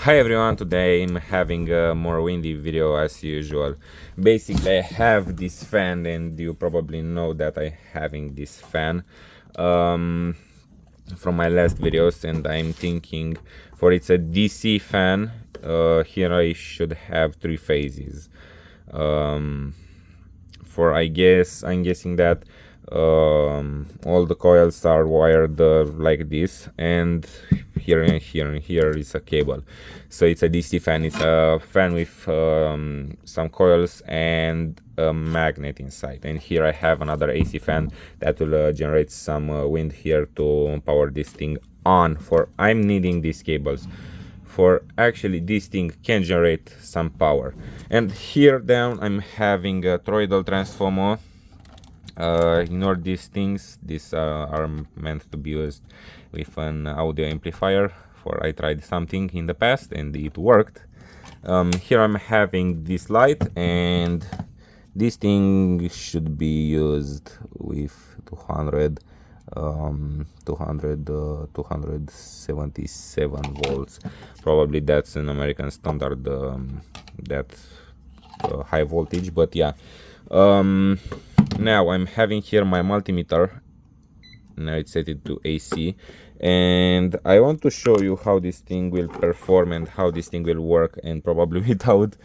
Hi everyone, today I'm having a more windy video as usual. Basically I have this fan and you probably know that I having this fan um, from my last videos, and I'm thinking for it's a DC fan, here I should have three phases. Um, for I'm guessing that all the coils are wired like this, and here and here and here is a cable. So it's a DC fan. It's a fan with some coils and a magnet inside, and here I have another AC fan that will generate some wind here to power this thing on. For I'm needing these cables for actually this thing can generate some power. And here down I'm having a toroidal transformer. Ignore these things, these are meant to be used with an audio amplifier, for I tried something in the past and it worked. Here I'm having this light, and this thing should be used with 277 volts. Probably that's an American standard, that high voltage, but yeah. Now I'm having here my multimeter. Now it's set it to AC, and I want to show you how this thing will perform and how this thing will work, and probably without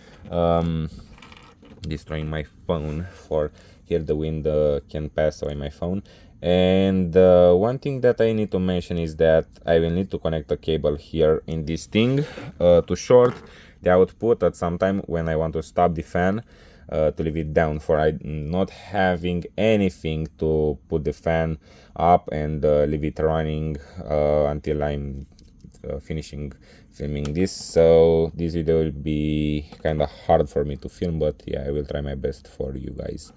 destroying my phone. For here the wind can pass away my phone. And one thing that I need to mention is that I will need to connect a cable here in this thing to short the output at some time when I want to stop the fan, to leave it down, for I not having anything to put the fan up and leave it running until I'm finishing filming this. So this video will be kind of hard for me to film, but yeah, I will try my best for you guys.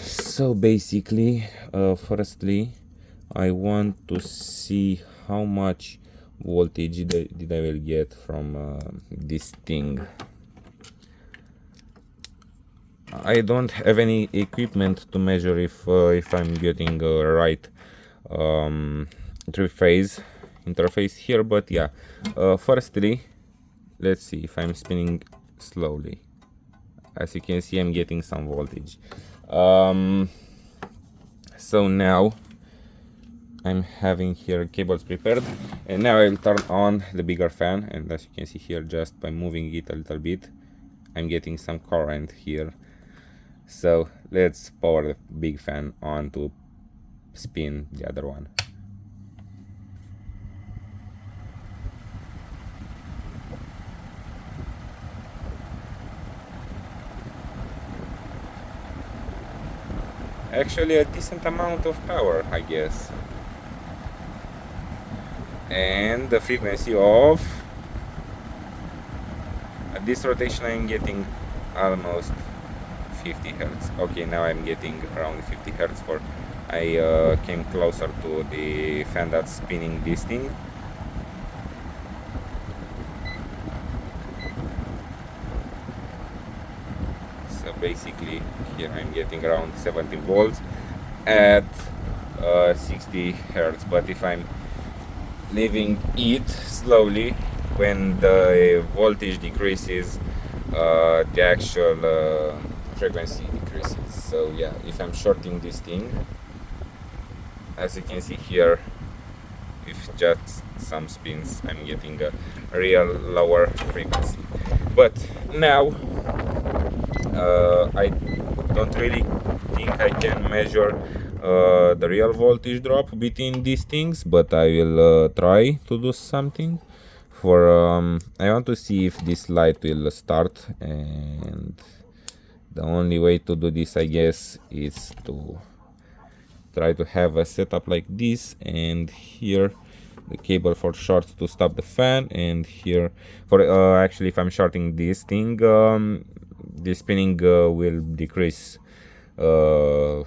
So basically, firstly I want to see how much voltage did I will get from this thing. I don't have any equipment to measure if I'm getting right three-phase interface here, but yeah. Firstly, let's see if I'm spinning slowly. As you can see, I'm getting some voltage. So now I'm having here cables prepared, and now I'll turn on the bigger fan, and as you can see here, just by moving it a little bit, I'm getting some current here. So let's power the big fan on to spin the other one. Actually a decent amount of power, I guess. And the frequency of at this rotation I'm getting almost 50 hertz. Okay, now I'm getting around 50 hertz, for I came closer to the fan that's spinning this thing. So basically here I'm getting around 70 volts at 60 hertz, but if I'm leaving it slowly, when the voltage decreases, the actual frequency decreases. So yeah, if I'm shorting this thing, as you can see here, with just some spins I'm getting a real lower frequency. But now I don't really think I can measure the real voltage drop between these things, but I will try to do something. For I want to see if this light will start, and the only way to do this, I guess, is to try to have a setup like this, and here the cable for short to stop the fan, and here for actually if I'm shorting this thing, the spinning will decrease, and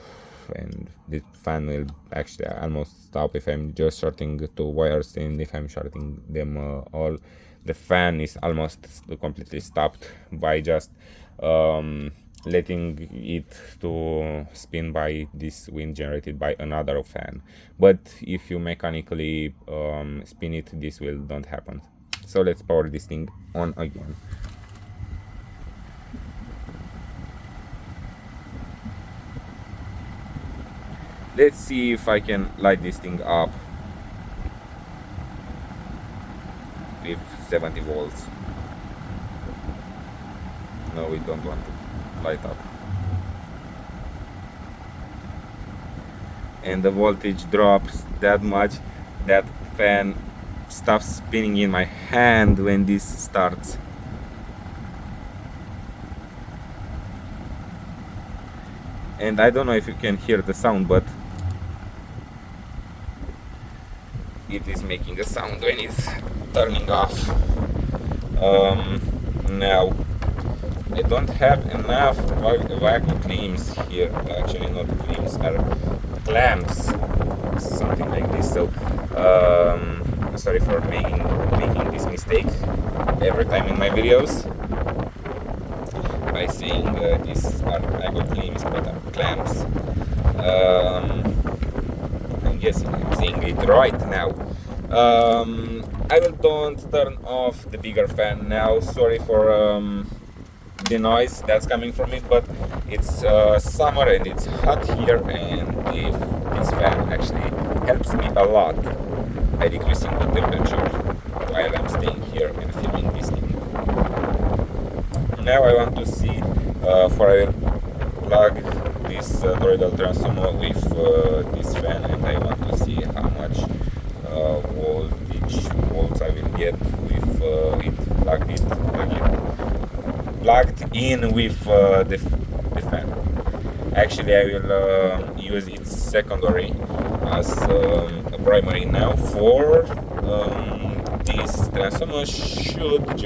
the fan will actually almost stop if I'm just shorting two wires, and if I'm shorting them all, the fan is almost completely stopped by just letting it to spin by this wind generated by another fan. But if you mechanically spin it, this will don't happen. So let's power this thing on again. Let's see if I can light this thing up with 70 volts. No, we don't want to light up. And the voltage drops that much that fan stops spinning in my hand when this starts. And I don't know if you can hear the sound, but it is making a sound when it's turning off. Now I don't have enough vacuum clamps here. Actually, not clamps, are clamps, something like this. So sorry for making this mistake every time in my videos by saying these are vacuum clamps but are clamps. I'm guessing I'm saying it right now. I will don't turn off the bigger fan now. Sorry for the noise that's coming from it, but it's summer and it's hot here, and this fan actually helps me a lot by decreasing the temperature while I'm staying here and filming this thing. Now I want to see for I will plug this toroidal transformer with this fan, and I want to see how much volts I will get with it plugged in with the fan. Actually, I will use its secondary as a primary now. For this transformer should be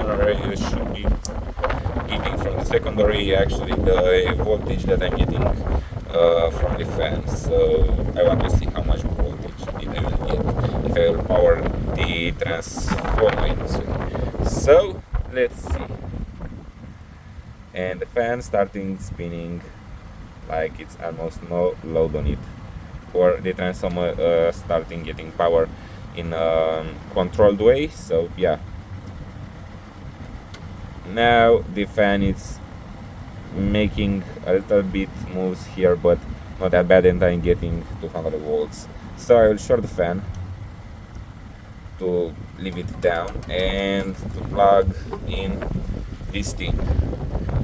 giving from the secondary actually the voltage that I'm getting from the fan. So I want to see how much voltage I will get if I will power the transformer in this way. So let's see. And the fan starting spinning like it's almost no load on it, or the transformer starting getting power in a controlled way. So yeah, now the fan is making a little bit moves here, but not that bad, and I'm getting 200 volts. So I will short the fan to leave it down and to plug in this thing,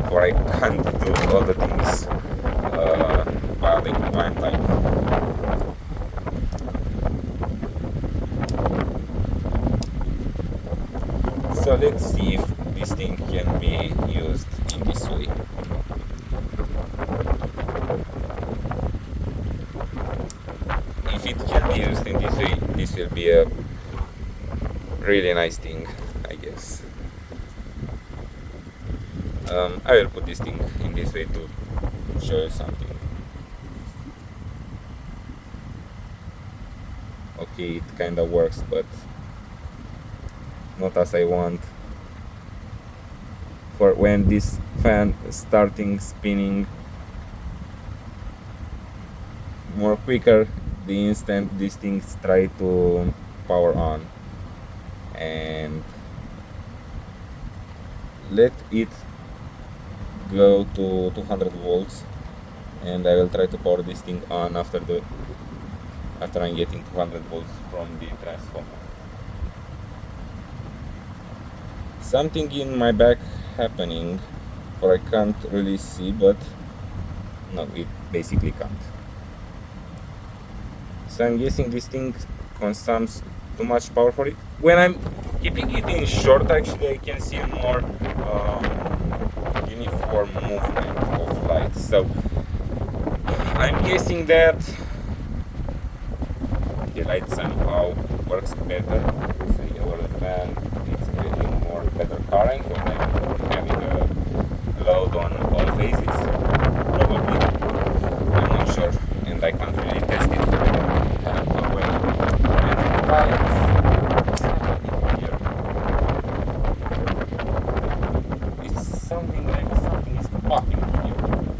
for I can't do all the things while in one time. So let's see if this thing can be used in this way. If it can be used in this way, this will be a really nice thing, I guess. I will put this thing in this way to show you something. Okay, it kinda works, but not as I want. For when this fan starting spinning more quicker, the instant these things try to power on, and let it go to 200 volts, and I will try to power this thing on after I'm getting 200 volts from the transformer. Something in my back happening, or I can't really see, but no, it basically can't. So I'm guessing this thing consumes too much power for it. When I'm keeping it in short, actually I can see more uniform movement of light. So I'm guessing that the light somehow works better. So over the fan, it's getting more better current when I'm having a load on all phases. Probably, I'm not sure, and I can't really test it for a way. It's something like something is popping here.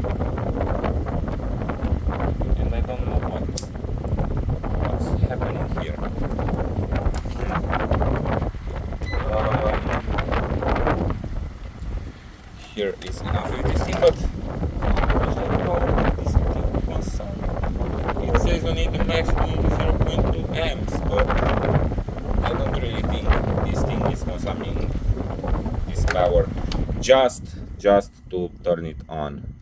here is enough of this thing, but I don't know what this thing consumes. It says we need the maximum 0.2 amps, but I don't really think this thing is consuming this power just to turn it on.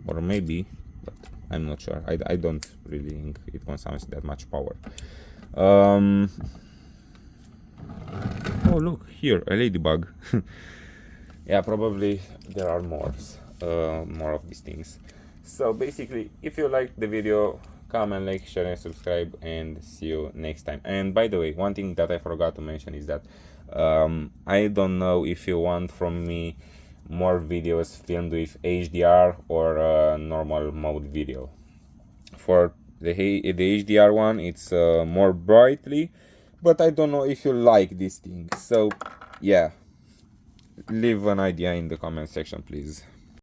Or maybe, but I'm not sure. I don't really think it consumes that much power. Oh, look here, a ladybug. Yeah, probably there are more of these things. So basically, if you liked the video, comment, like, share, and subscribe, and see you next time. And by the way, one thing that I forgot to mention is that I don't know if you want from me more videos filmed with HDR or normal mode video. For the HDR one, it's more brightly, but I don't know if you like this thing. So yeah, leave an idea in the comment section, please.